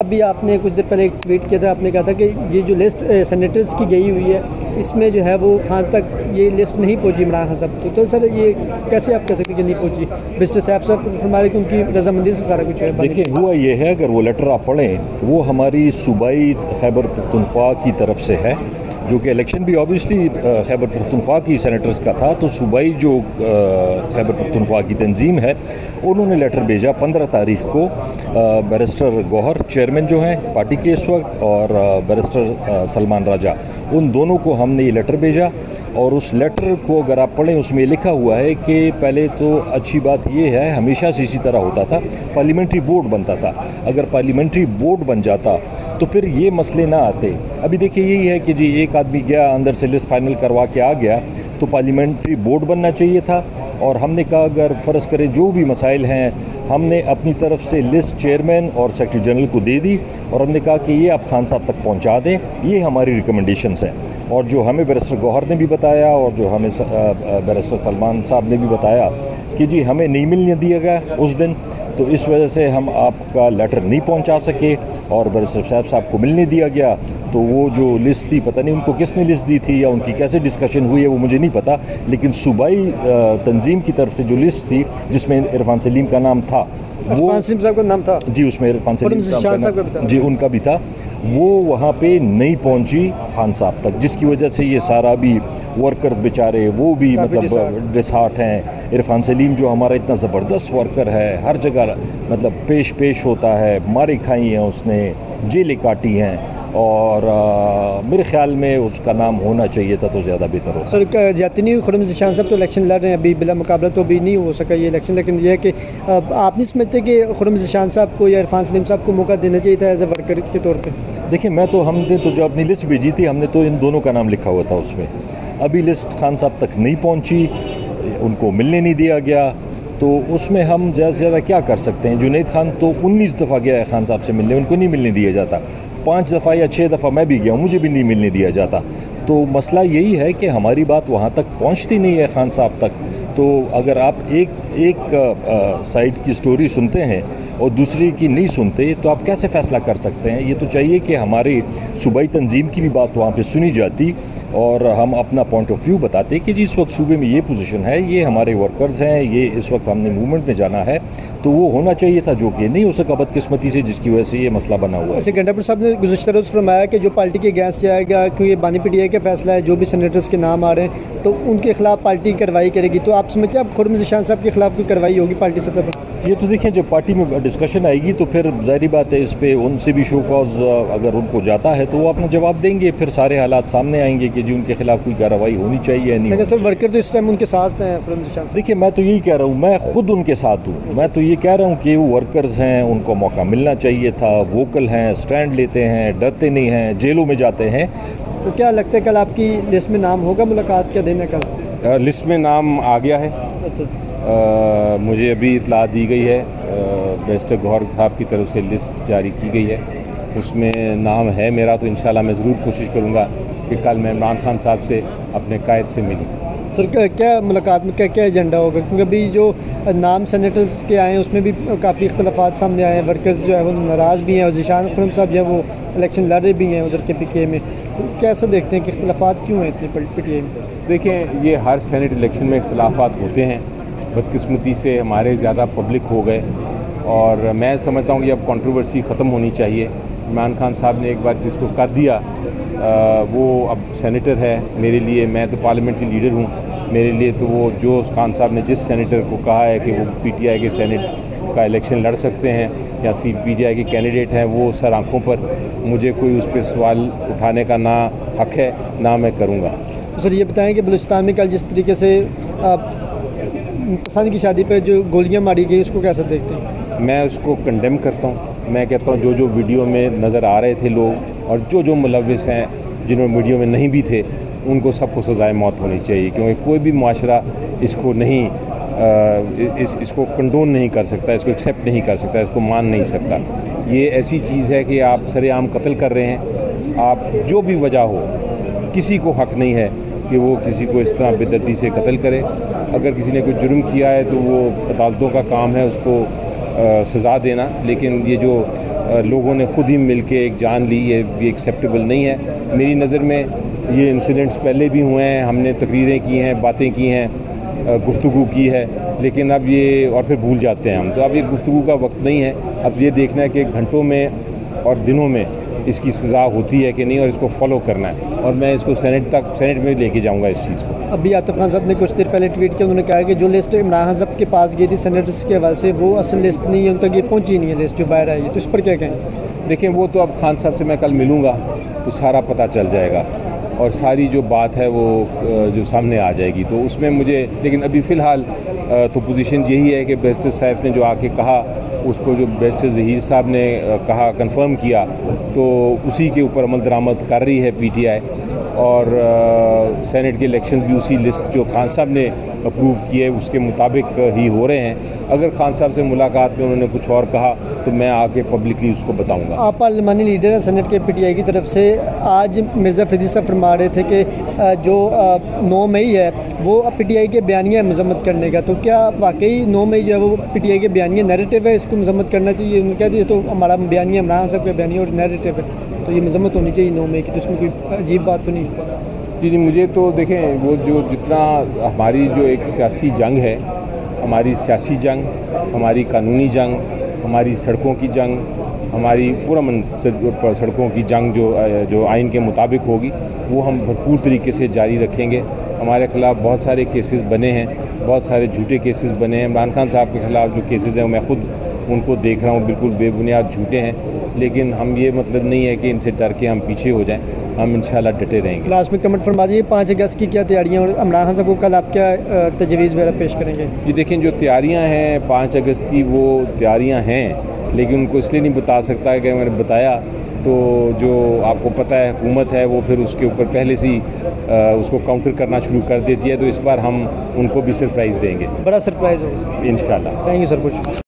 अभी आपने कुछ देर पहले एक ट्वीट किया था, आपने कहा था कि ये जो लिस्ट सेनेटर्स की गई हुई है इसमें जो है वो खान तक ये लिस्ट नहीं पहुंची इमरान खान साहब की, तो सर ये कैसे आप कह सकते हैं कि नहीं पहुंची? मिस्टर साहब फरमा रहे कि उनकी रजामंदी से सारा कुछ है। देखिए हुआ ये है, अगर वो लेटर आप पढ़ें वो हमारी सूबाई खैबर पख्तूनख्वा की तरफ से है, जो कि इलेक्शन भी ऑब्वियसली खैबर पख्तूनख्वा की सेनेटर्स का था, तो सूबाई जो खैबर पख्तूनख्वा की तंजीम है उन्होंने लेटर भेजा 15 तारीख को बैरिस्टर गौहर चेयरमैन जो हैं पार्टी के इस वक्त और बैरिस्टर सलमान राजा, उन दोनों को हमने ये लेटर भेजा। और उस लेटर को अगर आप पढ़ें उसमें लिखा हुआ है कि पहले तो अच्छी बात ये है, हमेशा से इसी तरह होता था, पार्लियामेंट्री बोर्ड बनता था, अगर पार्लियामेंट्री बोर्ड बन जाता तो फिर ये मसले ना आते। अभी देखिए यही है कि जी एक आदमी गया अंदर से लिस्ट फाइनल करवा के आ गया, तो पार्लियामेंट्री बोर्ड बनना चाहिए था। और हमने कहा अगर फ़र्ज़ करें जो भी मसाइल हैं हमने अपनी तरफ से लिस्ट चेयरमैन और सेक्रेटरी जनरल को दे दी और हमने कहा कि ये आप खान साहब तक पहुंचा दें, ये हमारी रिकमेंडेशंस हैं। और जो हमें बैरिस्टर गौहर ने भी बताया और जो हमें बैरिस्टर सलमान साहब ने भी बताया कि जी हमें नहीं मिलने दिया गया उस दिन, तो इस वजह से हम आपका लेटर नहीं पहुंचा सके और बैरिस्टर साहब को मिलने दिया गया। तो वो जो लिस्ट थी, पता नहीं उनको किसने लिस्ट दी थी या उनकी कैसे डिस्कशन हुई है वो मुझे नहीं पता, लेकिन सूबाई तंजीम की तरफ से जो लिस्ट थी जिसमें इरफान सलीम का नाम था, वो साहब का नाम था जी, उसमें इरफान सलीम साहब जी उनका भी था, वो वहाँ पे नहीं पहुँची खान साहब तक, जिसकी वजह से ये सारा भी वर्कर्स बेचारे वो भी मतलब डिसहार्ट हैं। इरफान सलीम जो हमारा इतना ज़बरदस्त वर्कर है, हर जगह मतलब पेश होता है, मारे खाई हैं उसने, जेलें काटी हैं, और मेरे ख्याल में उसका नाम होना चाहिए था तो ज़्यादा बेहतर हो। सर ज्यादा नहीं हुई, खुर्रम ज़ीशान साहब तो इलेक्शन लड़ रहे हैं अभी, बिला मुकाबला तो अभी नहीं हो सका ये इलेक्शन, लेकिन यह है कि आप नहीं समझते कि खुर्रम ज़ीशान साहब को या इरफान सलीम साहब को मौका देना चाहिए था एज ए वर्कर के तौर पर? देखिए हमने तो जो अपनी लिस्ट भेजी थी हमने तो इन दोनों का नाम लिखा हुआ था उसमें, अभी लिस्ट खान साहब तक नहीं पहुँची, उनको मिलने नहीं दिया गया, तो उसमें हम ज़्यादा से ज़्यादा क्या कर सकते हैं? जुनैद खान तो 19 दफ़ा गया है खान साहब से मिलने, उनको नहीं मिलने दिया जाता। 5 दफ़ा या 6 दफ़ा मैं भी गया हूँ, मुझे भी नहीं मिलने दिया जाता। तो मसला यही है कि हमारी बात वहाँ तक पहुँचती नहीं है खान साहब तक। तो अगर आप एक साइड की स्टोरी सुनते हैं और दूसरी की नहीं सुनते तो आप कैसे फ़ैसला कर सकते हैं? ये तो चाहिए कि हमारी सूबाई तंजीम की भी बात वहाँ पे सुनी जाती और हम अपना पॉइंट ऑफ व्यू बताते कि जी इस वक्त सूबे में ये पोजीशन है, ये हमारे वर्कर्स हैं, ये इस वक्त हमने मूवमेंट में जाना है, तो वो होना चाहिए था, जो कि नहीं हो सका बदकिस्मती से, जिसकी वजह से ये मसला बना हुआ है। अच्छा, गंडापुर साहब ने गुज़श्ता रोज़ फरमाया कि जो पार्टी के अगेंस्ट जाएगा, क्योंकि ये बानी पीटीआई का फैसला है, जो भी सेनेटर्स के नाम आ रहे हैं तो उनके खिलाफ पार्टी कार्रवाई करेगी, तो आप समझते हैं अब खुर्रम ज़ीशान साहब के खिलाफ कोई कार्रवाई होगी पार्टी सतह पर? ये तो देखें जब पार्टी में डिस्कशन आएगी तो फिर जाहिर बात है इस पर उनसे भी शो कॉज अगर उनको जाता है तो वो अपना जवाब देंगे, फिर सारे हालात सामने आएंगे कि जी उनके खिलाफ कोई कार्रवाई होनी चाहिए या नहीं। सर वर्कर तो इस टाइम उनके साथ हैं। देखिए मैं तो यही कह रहा हूँ, मैं खुद उनके साथ हूँ, मैं तो ये कह रहा हूँ कि वो वर्कर्स हैं, उनको मौका मिलना चाहिए था, वोकल हैं, स्टैंड लेते हैं, डरते नहीं हैं, जेलों में जाते हैं। तो क्या लगता है कल आपकी लिस्ट में नाम होगा, मुलाकात क्या देना कल? लिस्ट में नाम आ गया है। मुझे अभी इतला दी गई है, बैरिस्टर गौहर साहब की तरफ से लिस्ट जारी की गई है, उसमें नाम है मेरा, तो इंशाल्लाह मैं ज़रूर कोशिश करूँगा कि कल मैं इमरान खान साहब से अपने कायद से मिलूँ। सर क्या मुलाकात में क्या एजेंडा होगा? क्योंकि अभी जो नाम सेनेटर्स के आए हैं उसमें भी काफ़ी इख्तलाफात सामने आए हैं, वर्कर्स जो है वो नाराज़ भी हैं और ज़ीशान खुर्रम साहब जो है वो इलेक्शन लड़ रहे भी हैं उधर के पीके में, तो कैसे देखते हैं कि इख्तलाफात क्यों हैं इतने पीटीआई में? देखें ये हर सेनेट इलेक्शन में इख्तलाफात होते हैं, बदकिस्मती से हमारे ज़्यादा पब्लिक हो गए और मैं समझता हूँ कि अब कंट्रोवर्सी ख़त्म होनी चाहिए। इमरान खान साहब ने एक बार जिसको कर दिया वो अब सेनेटर है मेरे लिए, मैं तो पार्लियामेंट्री लीडर हूँ, मेरे लिए तो वो जो खान साहब ने जिस सेनेटर को कहा है कि वो पीटीआई के सेनेट का इलेक्शन लड़ सकते हैं या पीटीआई के कैंडिडेट हैं, वो सर आँखों पर, मुझे कोई उस पर सवाल उठाने का ना हक है ना मैं करूँगा। सर ये बताएं कि बलूचिस्तान में कल जिस तरीके से पसंद की शादी पर जो गोलियां मारी गई उसको कैसे देखते हैं? मैं उसको कंडेम करता हूँ। मैं कहता हूँ जो वीडियो में नज़र आ रहे थे लोग और जो मुलविस हैं जिन्होंने वीडियो में नहीं भी थे उनको सबको सज़ाए मौत होनी चाहिए, क्योंकि कोई भी मुआशरा इसको नहीं इसको कंडोन नहीं कर सकता, इसको एक्सेप्ट नहीं कर सकता, इसको मान नहीं सकता। ये ऐसी चीज़ है कि आप सरेआम कत्ल कर रहे हैं, आप जो भी वजह हो, किसी को हक़ नहीं है कि वो किसी को इस तरह बेदर्दी से कत्ल करे। अगर किसी ने कोई जुर्म किया है तो वो अदालतों का काम है उसको सज़ा देना, लेकिन ये जो लोगों ने खुद ही मिलके एक जान ली, ये भी एक्सेप्टेबल नहीं है मेरी नज़र में। ये इंसिडेंट्स पहले भी हुए हैं, हमने तकरीरें की हैं, बातें की हैं, गुफ्तगू की है, लेकिन अब ये और फिर भूल जाते हैं हम। तो अब ये गुफ्तगू का वक्त नहीं है, अब ये देखना है कि घंटों में और दिनों में इसकी सज़ा होती है कि नहीं, और इसको फॉलो करना है। और मैं इसको सेनेट में लेके जाऊंगा इस चीज़ को। अभी आतिफ खान साहब ने कुछ देर पहले ट्वीट किया, उन्होंने कहा कि जो लिस्ट इमरान खान साहब के पास गई थी सेनेटर्स के हवाले से, वो असल लिस्ट नहीं है, उन तक ये पहुंची नहीं है लिस्ट जो बाहर आई है। तो इस पर क्या कहें? देखें, वो तो अब खान साहब से मैं कल मिलूँगा तो सारा पता चल जाएगा और सारी जो बात है वो जो सामने आ जाएगी। तो उसमें मुझे, लेकिन अभी फ़िलहाल तो पोजीशन यही है कि बैरिस्टर साहब ने जो आके कहा, उसको जो बैरिस्टर ज़हीर साहब ने कहा, कंफर्म किया, तो उसी के ऊपर अमल दरामद कर रही है पीटीआई। और सेनेट के इलेक्शन भी उसी लिस्ट जो खान साहब ने अप्रूव किए उसके मुताबिक ही हो रहे हैं। अगर खान साहब से मुलाकात में उन्होंने कुछ और कहा तो मैं आके पब्लिकली उसको बताऊंगा। आप पार्लिमानी लीडर हैं सेनेट के पीटीआई की तरफ से, आज मिर्ज़ा फरीदी साहब फरमा रहे थे कि जो 9 मई है वो पीटीआई के बयानिया है मजम्मत करने का। तो क्या वाकई 9 मई जो है वो पीटीआई के बयानिया नैरेटिव है, इसको मजम्मत करना चाहिए? उन्होंने कहा तो हमारा बयानिया इमरान साहब का बयानिया और नैरेटिव है, तो ये मजम्मत होनी चाहिए 9 मई की। तो इसमें कोई अजीब बात तो नहीं? जी, मुझे तो देखें, वो जो जितना हमारी जो एक सियासी जंग है, हमारी सियासी जंग, हमारी कानूनी जंग, हमारी सड़कों की जंग, हमारी पुरअमन सड़कों की जंग जो आइन के मुताबिक होगी, वो हम भरपूर तरीके से जारी रखेंगे। हमारे ख़िलाफ़ बहुत सारे केसेस बने हैं, बहुत सारे झूठे केसेस बने हैं। इमरान खान साहब के ख़िलाफ़ जो केसेस हैं मैं ख़ुद उनको देख रहा हूँ, बिल्कुल बेबुनियाद झूठे हैं। लेकिन हम ये मतलब नहीं है कि इनसे डर के हम पीछे हो जाएं, हम इंशाल्लाह डटे रहेंगे। लास्ट में कमेंट फरमा दीजिए, 5 अगस्त की क्या तैयारियां और इमरान खान साहब को कल आप क्या तजवीज़ वगैरह पेश करेंगे? जी देखें, जो तैयारियां हैं 5 अगस्त की, वो तैयारियां हैं, लेकिन उनको इसलिए नहीं बता सकता कि मैंने बताया तो जो आपको पता है हुकूमत है वो फिर उसके ऊपर पहले से ही उसको काउंटर करना शुरू कर देती है। तो इस बार हम उनको भी सरप्राइज़ देंगे, बड़ा सरप्राइज़ होगा इंशाल्लाह। Thank you sir. कुछ